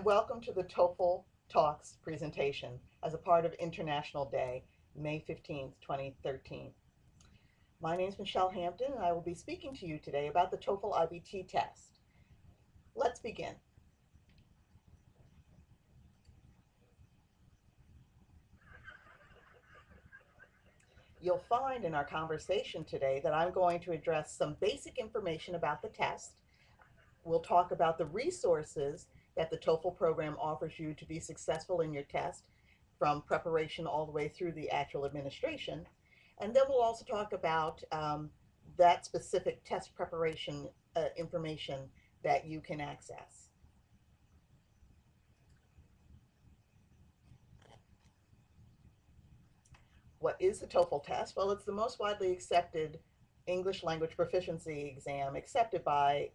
welcome to the TOEFL Talks presentation as a part of International Day, May 15th, 2013. My name is Michelle Hampton, and I will be speaking to you today about the TOEFL IBT test. Let's begin. You'll find in our conversation today that I'm going to address some basic information about the test. We'll talk about the resources that the TOEFL program offers you to be successful in your test, from preparation all the way through the actual administration. And then we'll also talk about that specific test preparation information that you can access. What is the TOEFL test? Well, it's the most widely accepted English language proficiency exam accepted by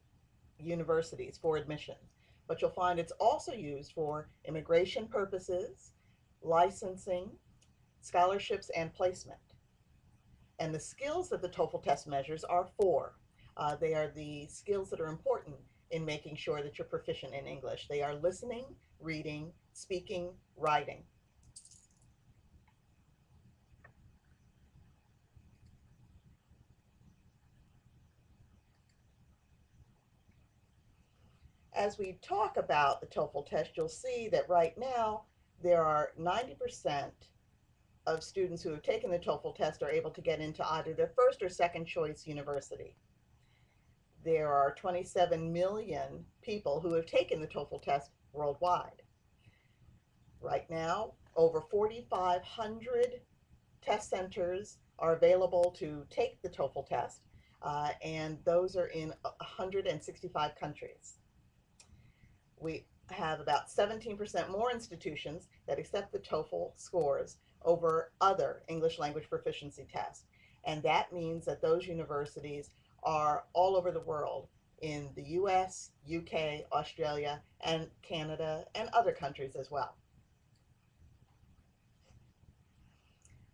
universities for admission. But you'll find it's also used for immigration purposes, licensing, scholarships, and placement. And the skills that the TOEFL test measures are four. They are the skills that are important in making sure that you're proficient in English. They are listening, reading, speaking, writing. As we talk about the TOEFL test, you'll see that right now there are 90% of students who have taken the TOEFL test are able to get into either their first or second choice university. There are 27 million people who have taken the TOEFL test worldwide. Right now, over 4,500 test centers are available to take the TOEFL test, and those are in 165 countries. We have about 17% more institutions that accept the TOEFL scores over other English language proficiency tests. And that means that those universities are all over the world, in the US, UK, Australia, and Canada, and other countries as well.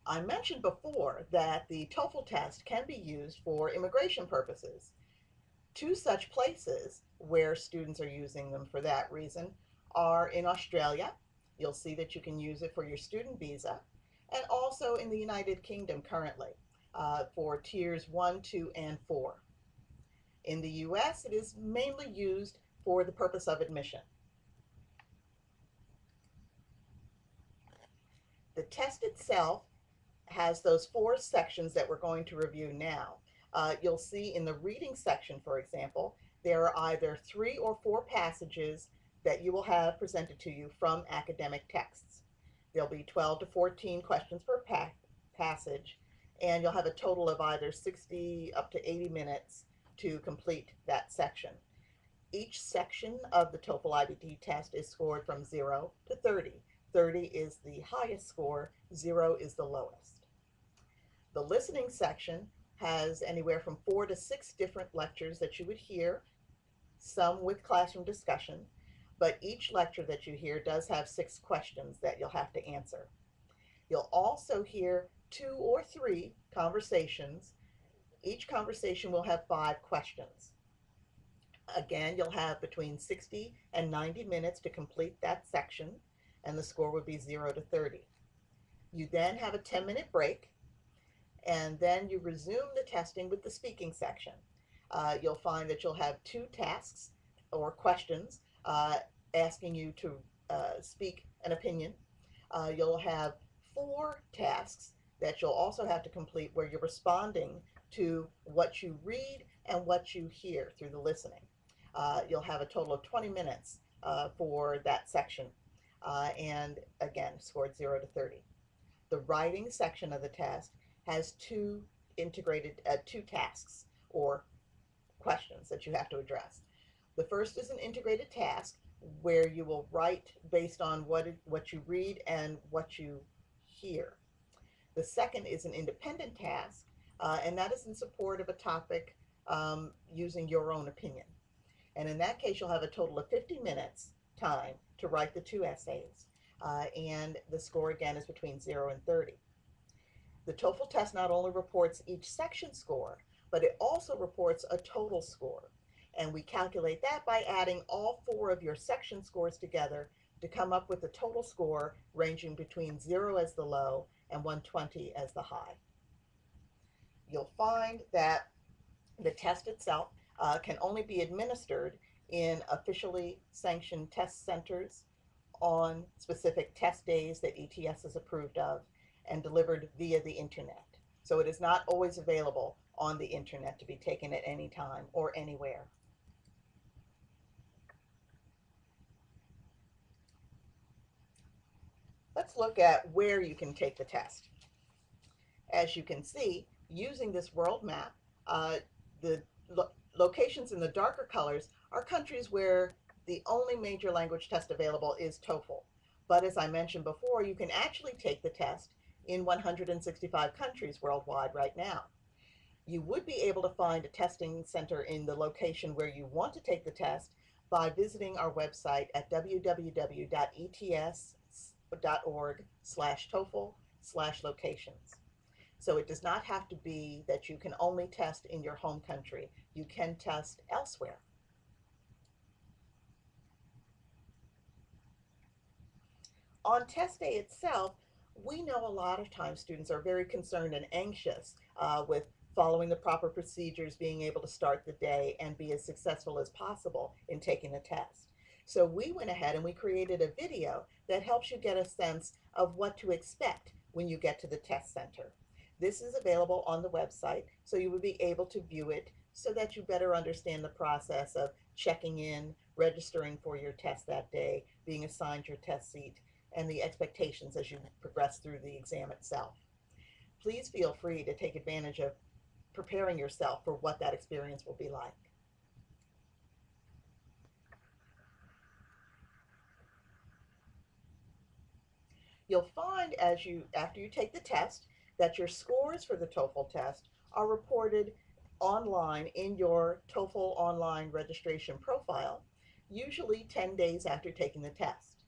I mentioned before that the TOEFL test can be used for immigration purposes. Two such places where students are using them for that reason are in Australia. You'll see that you can use it for your student visa, and also in the United Kingdom currently for tiers 1, 2, and 4. In the US, it is mainly used for the purpose of admission. The test itself has those four sections that we're going to review now. You'll see in the reading section, for example, there are either 3 or 4 passages that you will have presented to you from academic texts. There'll be 12 to 14 questions per passage, and you'll have a total of either 60 up to 80 minutes to complete that section. Each section of the TOEFL IBT test is scored from 0 to 30. 30 is the highest score, 0 is the lowest. The listening section has anywhere from 4 to 6 different lectures that you would hear, some with classroom discussion, but each lecture that you hear does have 6 questions that you'll have to answer. You'll also hear 2 or 3 conversations. Each conversation will have 5 questions. Again, you'll have between 60 and 90 minutes to complete that section, and the score would be 0 to 30. You then have a 10-minute break, and then you resume the testing with the speaking section. You'll find that you'll have 2 tasks or questions asking you to speak an opinion. You'll have 4 tasks that you'll also have to complete where you're responding to what you read and what you hear through the listening. You'll have a total of 20 minutes for that section, and again, scored 0 to 30. The writing section of the test has 2 tasks or questions that you have to address. The first is an integrated task where you will write based on what you read and what you hear. The second is an independent task, and that is in support of a topic using your own opinion. And in that case, you'll have a total of 50 minutes time to write the 2 essays, and the score again is between 0 and 30. The TOEFL test not only reports each section score, but it also reports a total score. And we calculate that by adding all four of your section scores together to come up with a total score ranging between 0 as the low and 120 as the high. You'll find that the test itself can only be administered in officially sanctioned test centers on specific test days that ETS is approved of and delivered via the internet. So it is not always available on the internet to be taken at any time or anywhere. Let's look at where you can take the test. As you can see, using this world map, the locations in the darker colors are countries where the only major language test available is TOEFL. But as I mentioned before, you can actually take the test in 165 countries worldwide right now. You would be able to find a testing center in the location where you want to take the test by visiting our website at www.ets.org/TOEFL/locations. So it does not have to be that you can only test in your home country. You can test elsewhere. On test day itself, we know a lot of times students are very concerned and anxious with following the proper procedures, being able to start the day and be as successful as possible in taking the test. So we went ahead and we created a video that helps you get a sense of what to expect when you get to the test center. This is available on the website, so you would be able to view it so that you better understand the process of checking in, registering for your test that day, being assigned your test seat, and the expectations as you progress through the exam itself. Please feel free to take advantage of preparing yourself for what that experience will be like. You'll find after you take the test that your scores for the TOEFL test are reported online in your TOEFL online registration profile, usually 10 days after taking the test.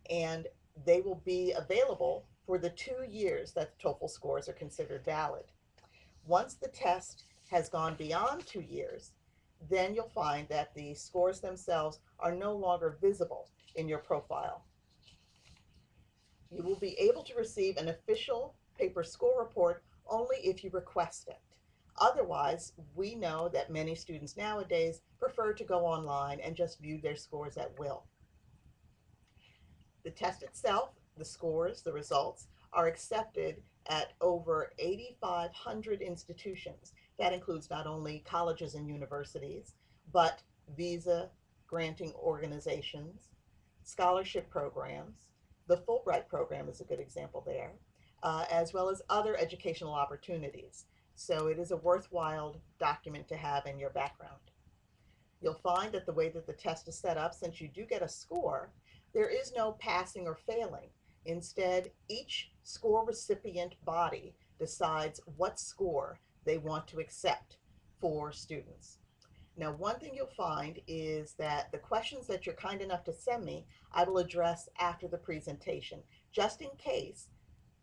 And they will be available for the 2 years that TOEFL scores are considered valid. Once the test has gone beyond 2 years, then you'll find that the scores themselves are no longer visible in your profile. You will be able to receive an official paper score report only if you request it. Otherwise, we know that many students nowadays prefer to go online and just view their scores at will. The test itself, the scores, the results, are accepted at over 8,500 institutions. That includes not only colleges and universities, but visa granting organizations, scholarship programs. The Fulbright program is a good example there, as well as other educational opportunities. So it is a worthwhile document to have in your background. You'll find that the way that the test is set up, since you do get a score, there is no passing or failing. Instead, each score recipient body decides what score they want to accept for students. Now, one thing you'll find is that the questions that you're kind enough to send me, I will address after the presentation, just in case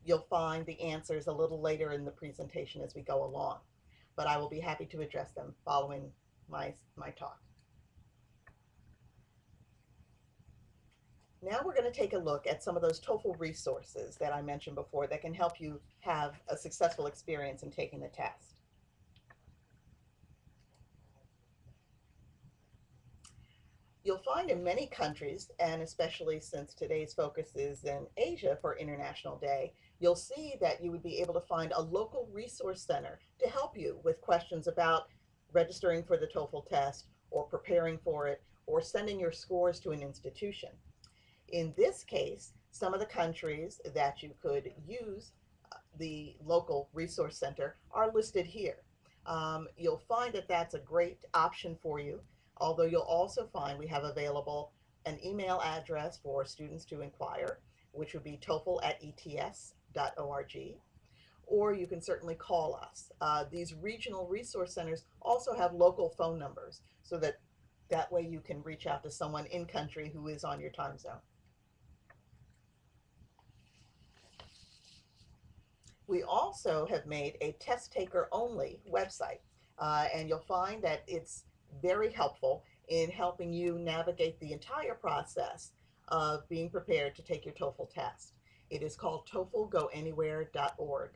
you'll find the answers a little later in the presentation as we go along. But I will be happy to address them following my talk. Now we're going to take a look at some of those TOEFL resources that I mentioned before that can help you have a successful experience in taking the test. You'll find in many countries, and especially since today's focus is in Asia for International Day, you'll see that you would be able to find a local resource center to help you with questions about registering for the TOEFL test or preparing for it or sending your scores to an institution. In this case, some of the countries that you could use the local resource center are listed here. You'll find that that's a great option for you, although you'll also find we have available an email address for students to inquire, which would be TOEFL@ets.org, or you can certainly call us. These regional resource centers also have local phone numbers, so that way you can reach out to someone in country who is on your time zone. We also have made a test taker only website, and you'll find that it's very helpful in helping you navigate the entire process of being prepared to take your TOEFL test. It is called TOEFLGoAnywhere.org.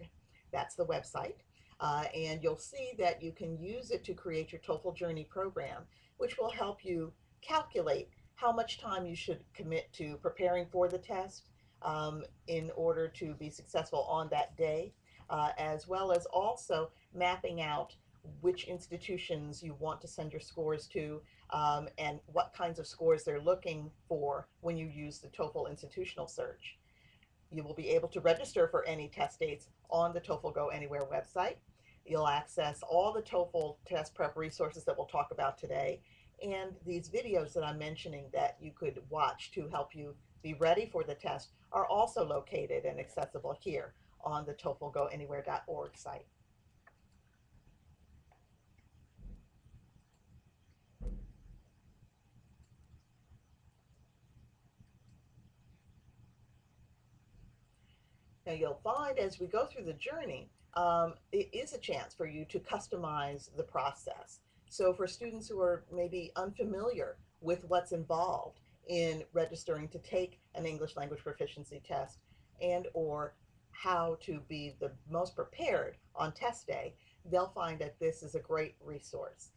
That's the website. And you'll see that you can use it to create your TOEFL Journey program, which will help you calculate how much time you should commit to preparing for the test in order to be successful on that day, as well as also mapping out which institutions you want to send your scores to, and what kinds of scores they're looking for when you use the TOEFL institutional search. You will be able to register for any test dates on the TOEFL Go Anywhere website. You'll access all the TOEFL test prep resources that we'll talk about today, and these videos that I'm mentioning that you could watch to help you be ready for the test are also located and accessible here on the TOEFLGoAnywhere.org site. Now you'll find as we go through the journey, it is a chance for you to customize the process. So for students who are maybe unfamiliar with what's involved in registering to take an English language proficiency test and or how to be the most prepared on test day, they'll find that this is a great resource.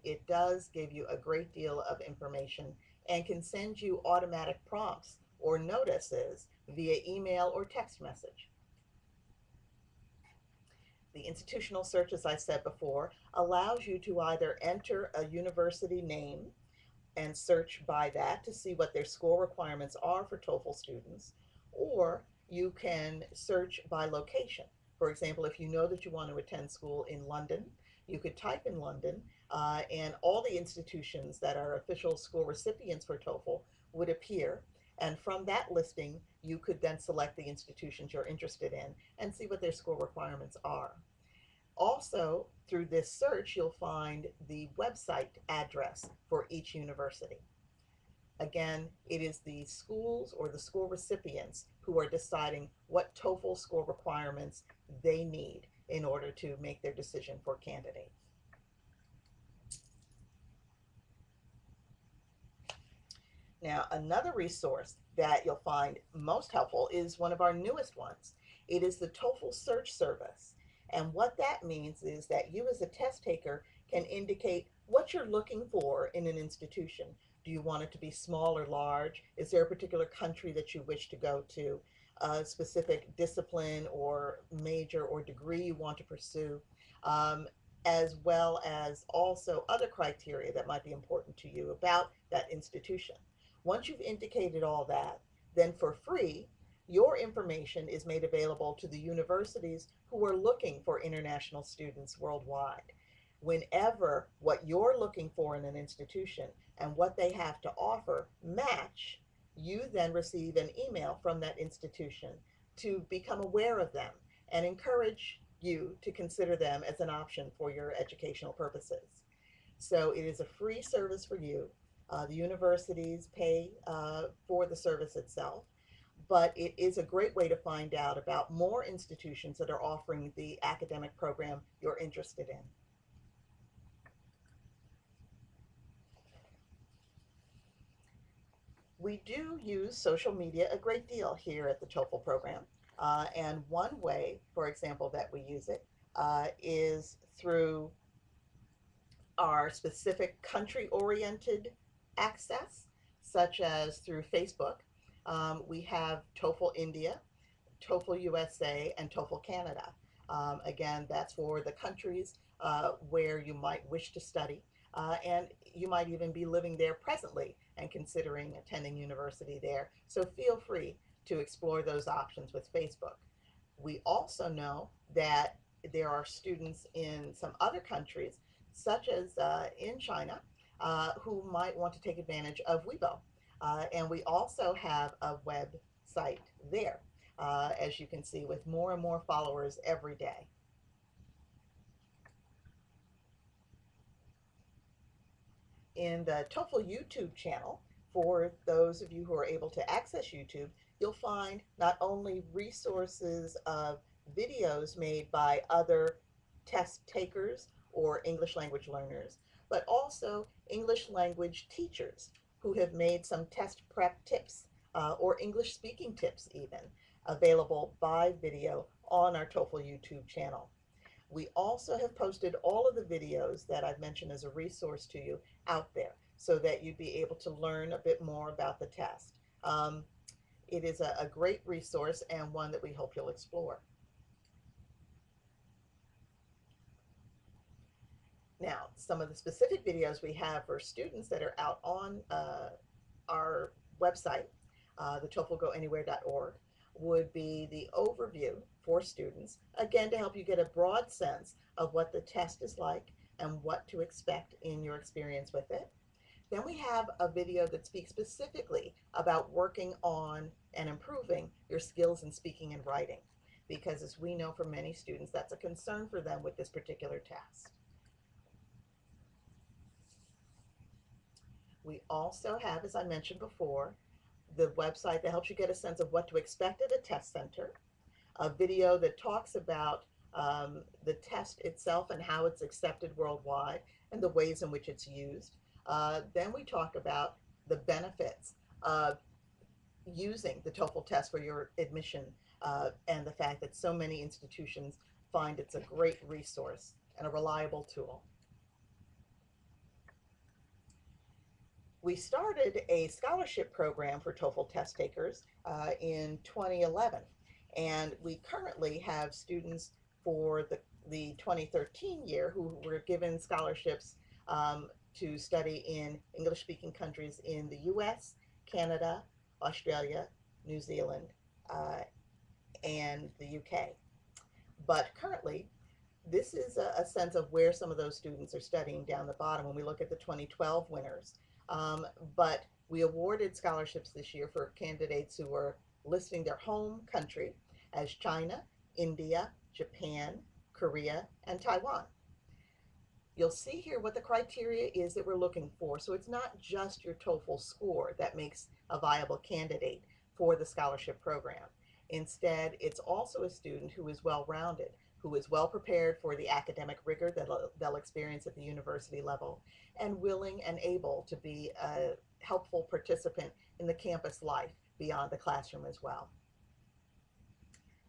It does give you a great deal of information and can send you automatic prompts or notices via email or text message. The institutional search, as I said before, allows you to either enter a university name and search by that to see what their score requirements are for TOEFL students, or you can search by location. For example, if you know that you want to attend school in London, you could type in London, and all the institutions that are official school recipients for TOEFL would appear. And from that listing, you could then select the institutions you're interested in and see what their score requirements are. Also, through this search, you'll find the website address for each university. Again, it is the schools or the school recipients who are deciding what TOEFL score requirements they need in order to make their decision for candidates. Now, another resource that you'll find most helpful is one of our newest ones. It is the TOEFL Search Service. And what that means is that you as a test taker can indicate what you're looking for in an institution. Do you want it to be small or large? Is there a particular country that you wish to go to? A specific discipline or major or degree you want to pursue? As well as also other criteria that might be important to you about that institution. Once you've indicated all that, then for free, your information is made available to the universities who are looking for international students worldwide. Whenever what you're looking for in an institution and what they have to offer match, you then receive an email from that institution to become aware of them and encourage you to consider them as an option for your educational purposes. So it is a free service for you. The universities pay for the service itself, but it is a great way to find out about more institutions that are offering the academic program you're interested in. We do use social media a great deal here at the TOEFL program. And one way, for example, that we use it is through our specific country-oriented access, such as through Facebook. We have TOEFL India, TOEFL USA, and TOEFL Canada. Again, that's for the countries where you might wish to study, and you might even be living there presently and considering attending university there. So feel free to explore those options with Facebook. We also know that there are students in some other countries, such as in China, who might want to take advantage of Weibo. And we also have a website there, as you can see, with more and more followers every day. In the TOEFL YouTube channel, for those of you who are able to access YouTube, you'll find not only resources of videos made by other test takers or English language learners, but also English language teachers who have made some test prep tips or English speaking tips even available by video on our TOEFL YouTube channel. We also have posted all of the videos that I've mentioned as a resource to you out there so that you'd be able to learn a bit more about the test. It is a great resource and one that we hope you'll explore. Now, some of the specific videos we have for students that are out on our website, the TOEFLGoAnywhere.org, would be the overview for students, again, to help you get a broad sense of what the test is like and what to expect in your experience with it. Then we have a video that speaks specifically about working on and improving your skills in speaking and writing, because as we know from many students, that's a concern for them with this particular test. We also have, as I mentioned before, the website that helps you get a sense of what to expect at a test center, a video that talks about the test itself and how it's accepted worldwide and the ways in which it's used. Then we talk about the benefits of using the TOEFL test for your admission and the fact that so many institutions find it's a great resource and a reliable tool. We started a scholarship program for TOEFL test takers in 2011, and we currently have students for the 2013 year who were given scholarships to study in English-speaking countries in the US, Canada, Australia, New Zealand, and the UK. But currently, this is a sense of where some of those students are studying down the bottom when we look at the 2012 winners. But we awarded scholarships this year for candidates who were listing their home country as China, India, Japan, Korea, and Taiwan. You'll see here what the criteria is that we're looking for. So it's not just your TOEFL score that makes a viable candidate for the scholarship program. Instead, it's also a student who is well-rounded, who is well prepared for the academic rigor that they'll experience at the university level, and willing and able to be a helpful participant in the campus life beyond the classroom as well.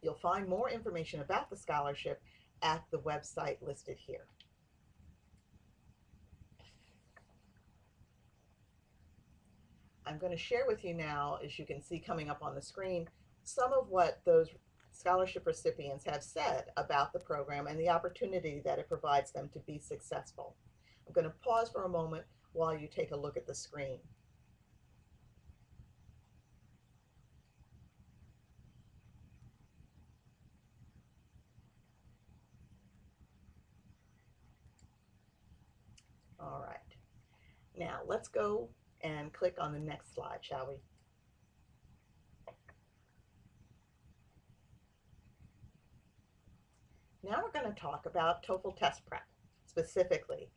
You'll find more information about the scholarship at the website listed here. I'm going to share with you now, as you can see coming up on the screen, some of what those scholarship recipients have said about the program and the opportunity that it provides them to be successful. I'm going to pause for a moment while you take a look at the screen. All right. Now let's go and click on the next slide, shall we? Now we're going to talk about TOEFL test prep specifically.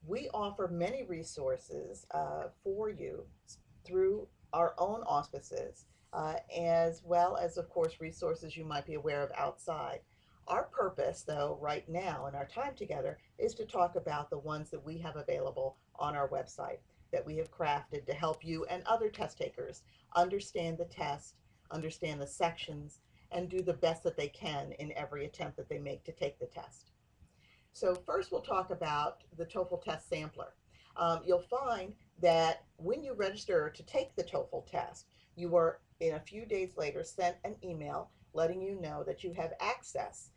We offer many resources for you through our own auspices, as well as, of course, resources you might be aware of outside. Our purpose, though, right now in our time together is to talk about the ones that we have available on our website that we have crafted to help you and other test takers understand the test, understand the sections, and do the best that they can in every attempt that they make to take the test. So first we'll talk about the TOEFL test sampler. You'll find that when you register to take the TOEFL test, you are in a few days later sent an email letting you know that you have access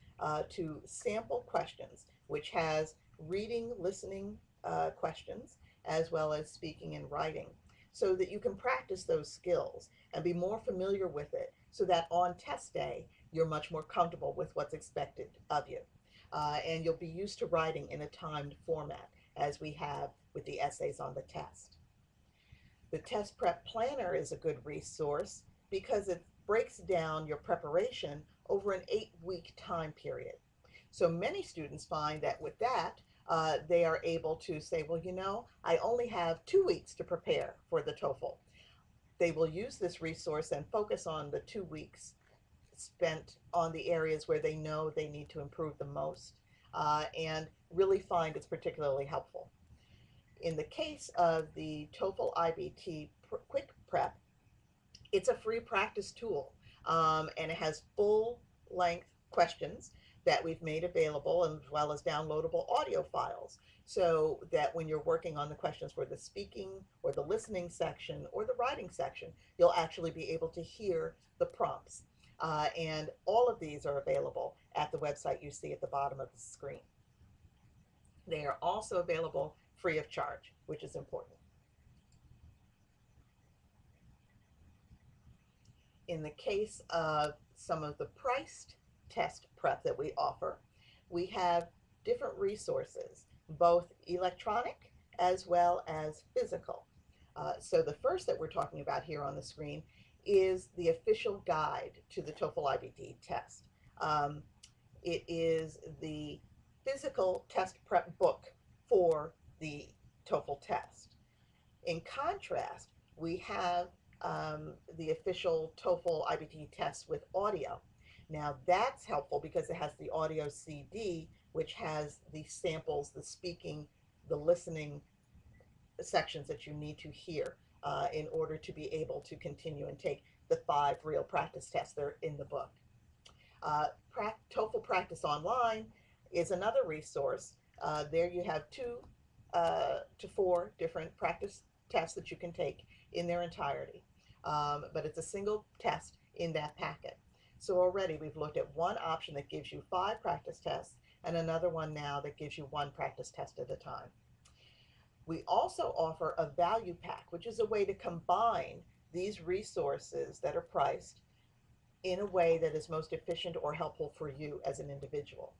to sample questions, which has reading, listening questions, as well as speaking and writing, so that you can practice those skills and be more familiar with it, so that on test day, you're much more comfortable with what's expected of you. And you'll be used to writing in a timed format, as we have with the essays on the test. The test prep planner is a good resource because it breaks down your preparation over an 8-week time period. So many students find that with that, they are able to say, well, you know, I only have 2 weeks to prepare for the TOEFL. They will use this resource and focus on the 2 weeks spent on the areas where they know they need to improve the most. and really find it's particularly helpful. In the case of the TOEFL IBT Quick Prep, it's a free practice tool, and it has full length questions that we've made available, as well as downloadable audio files, so that when you're working on the questions for the speaking or the listening section or the writing section, you'll actually be able to hear the prompts. And all of these are available at the website you see at the bottom of the screen. They are also available free of charge, which is important. In the case of some of the priced test prep that we offer, we have different resources, both electronic as well as physical. So the first that we're talking about here on the screen is the official guide to the TOEFL IBT test. It is the physical test prep book for the TOEFL test. In contrast, we have the official TOEFL IBT test with audio. Now that's helpful because it has the audio CD, which has the samples, the speaking, the listening sections that you need to hear in order to be able to continue and take the 5 real practice tests that are in the book. TOEFL Practice Online is another resource. There you have 2 to 4 different practice tests that you can take in their entirety. But it's a single test in that packet. So already we've looked at one option that gives you 5 practice tests and another one now that gives you 1 practice test at a time. We also offer a value pack, which is a way to combine these resources that are priced in a way that is most efficient or helpful for you as an individual.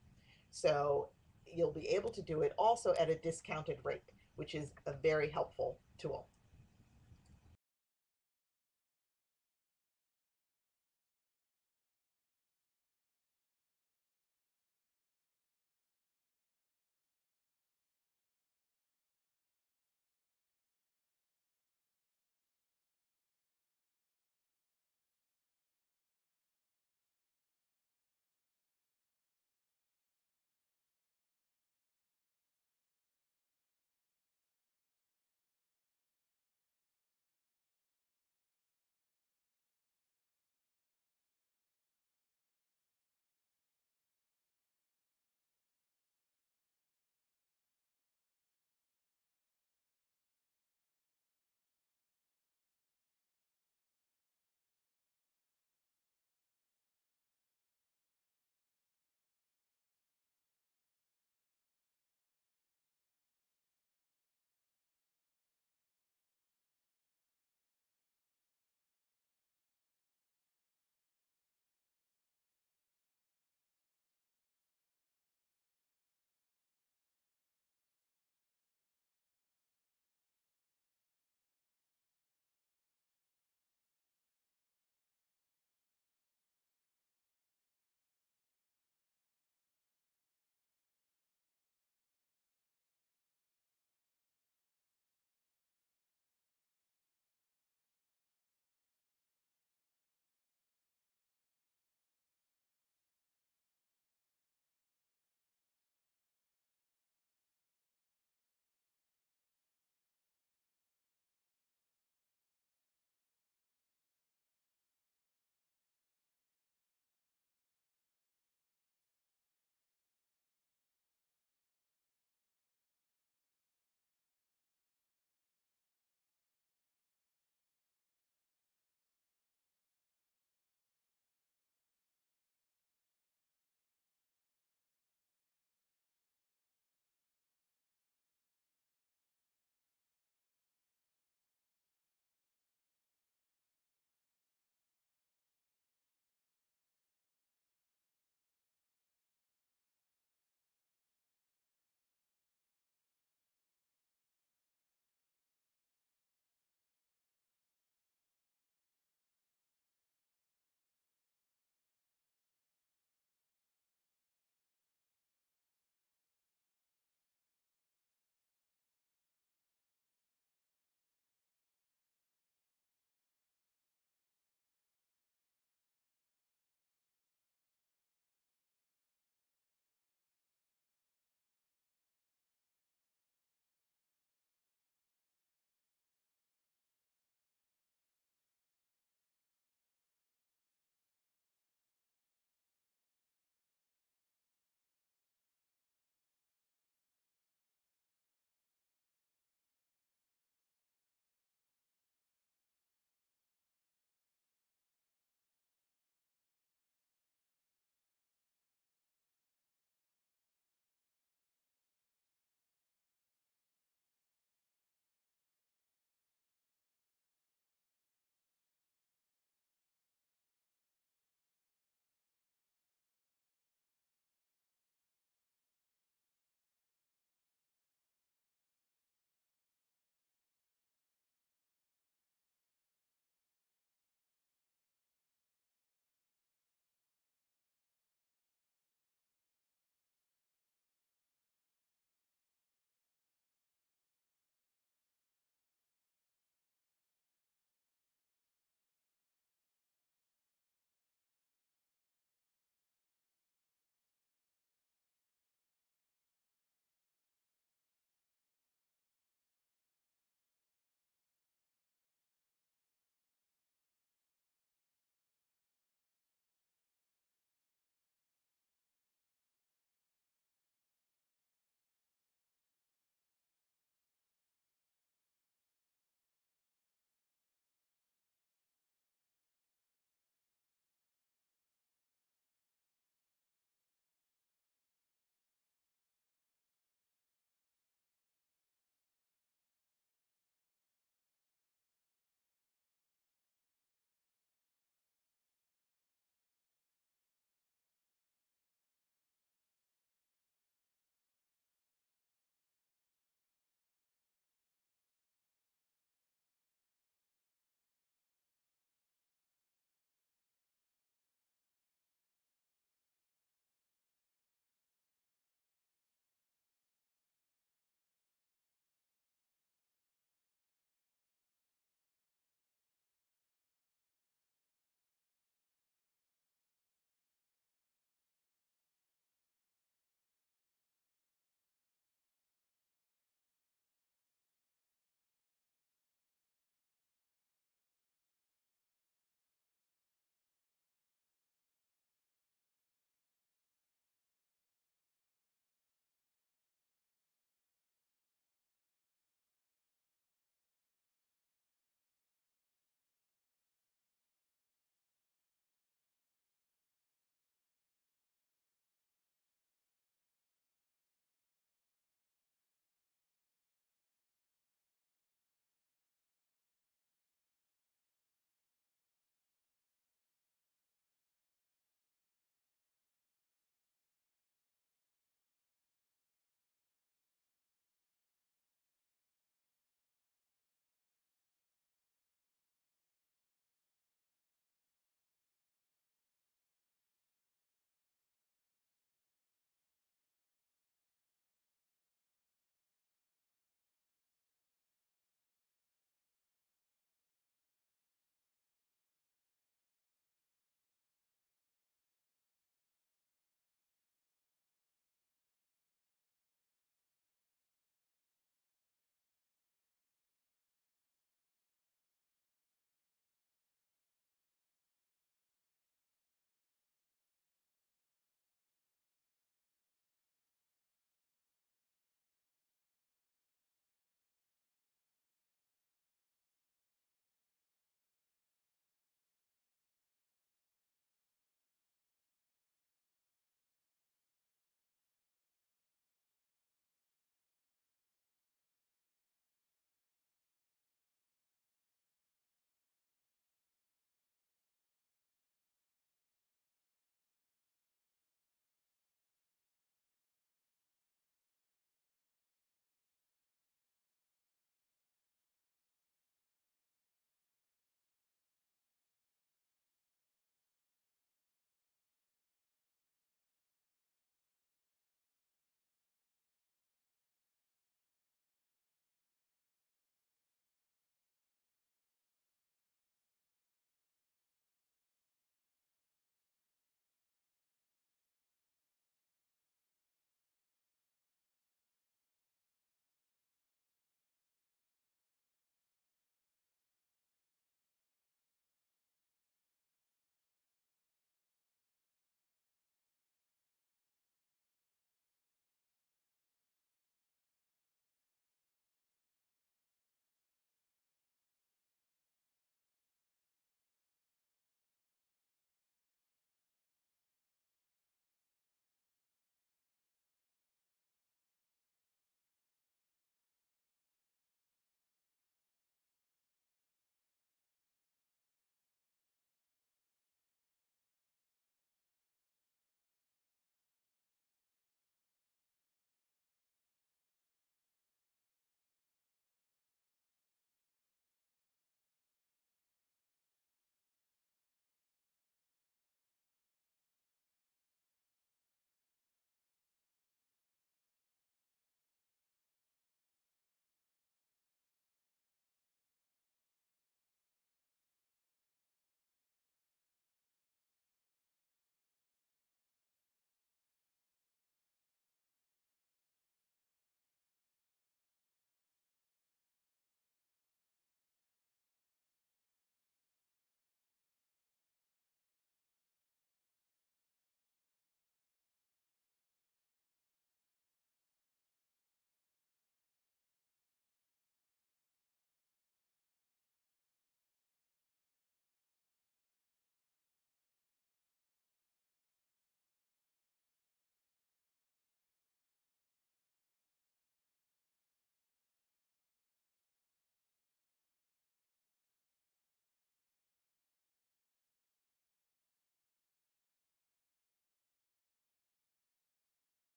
So you'll be able to do it also at a discounted rate, which is a very helpful tool.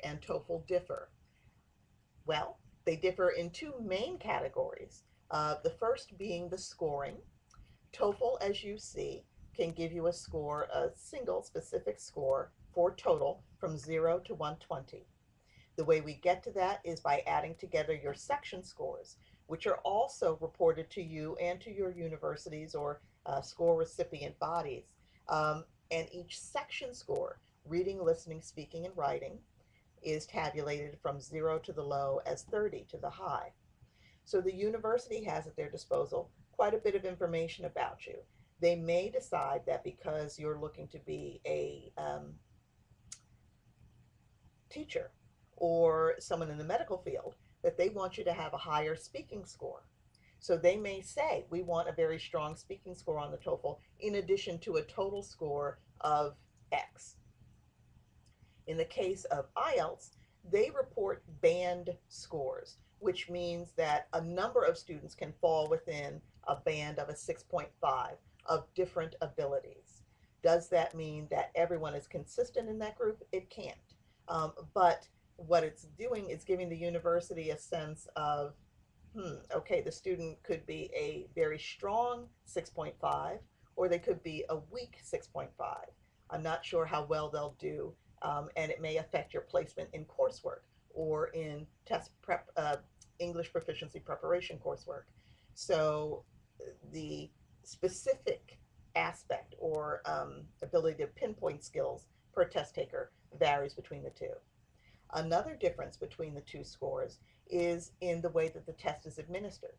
and TOEFL differ? Well, they differ in two main categories. The first being the scoring. TOEFL, as you see, can give you a score, a single specific score for total from 0 to 120. The way we get to that is by adding together your section scores, which are also reported to you and to your universities or score recipient bodies. And each section score, reading, listening, speaking, and writing, is tabulated from 0 to the low as 30 to the high. So the university has at their disposal quite a bit of information about you. They may decide that because you're looking to be a teacher or someone in the medical field, that they want you to have a higher speaking score. So they may say, we want a very strong speaking score on the TOEFL in addition to a total score of X. In the case of IELTS, they report band scores, which means that a number of students can fall within a band of a 6.5 of different abilities. Does that mean that everyone is consistent in that group? It can't. But what it's doing is giving the university a sense of, okay, the student could be a very strong 6.5, or they could be a weak 6.5. I'm not sure how well they'll do, and it may affect your placement in coursework or in test prep, English proficiency preparation coursework. So the specific aspect or ability to pinpoint skills per test taker varies between the two. Another difference between the two scores is in the way that the test is administered.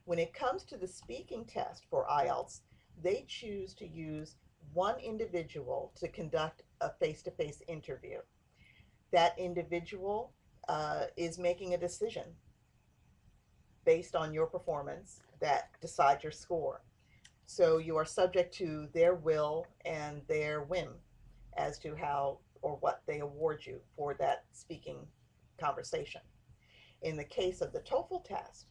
When it comes to the speaking test for IELTS, they choose to use one individual to conduct a face-to-face interview. That individual is making a decision based on your performance that decides your score. So you are subject to their will and their whim as to how or what they award you for that speaking conversation. In the case of the TOEFL test,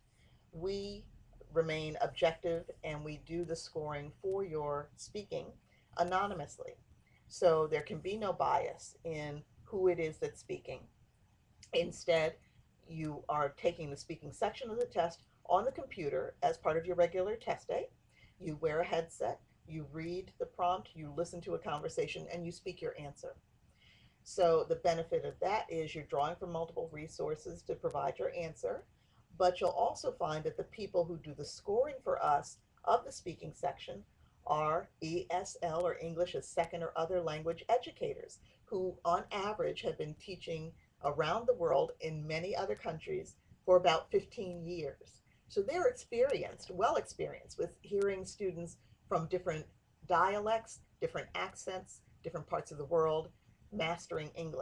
we remain objective and we do the scoring for your speaking anonymously. So there can be no bias in who it is that's speaking. Instead, you are taking the speaking section of the test on the computer as part of your regular test day. You wear a headset, you read the prompt, you listen to a conversation, and you speak your answer. So the benefit of that is you're drawing from multiple resources to provide your answer, but you'll also find that the people who do the scoring for us of the speaking section are ESL, or English as Second or Other Language educators, who on average have been teaching around the world in many other countries for about 15 years. So they're experienced, well experienced with hearing students from different dialects, different accents, different parts of the world, mastering English.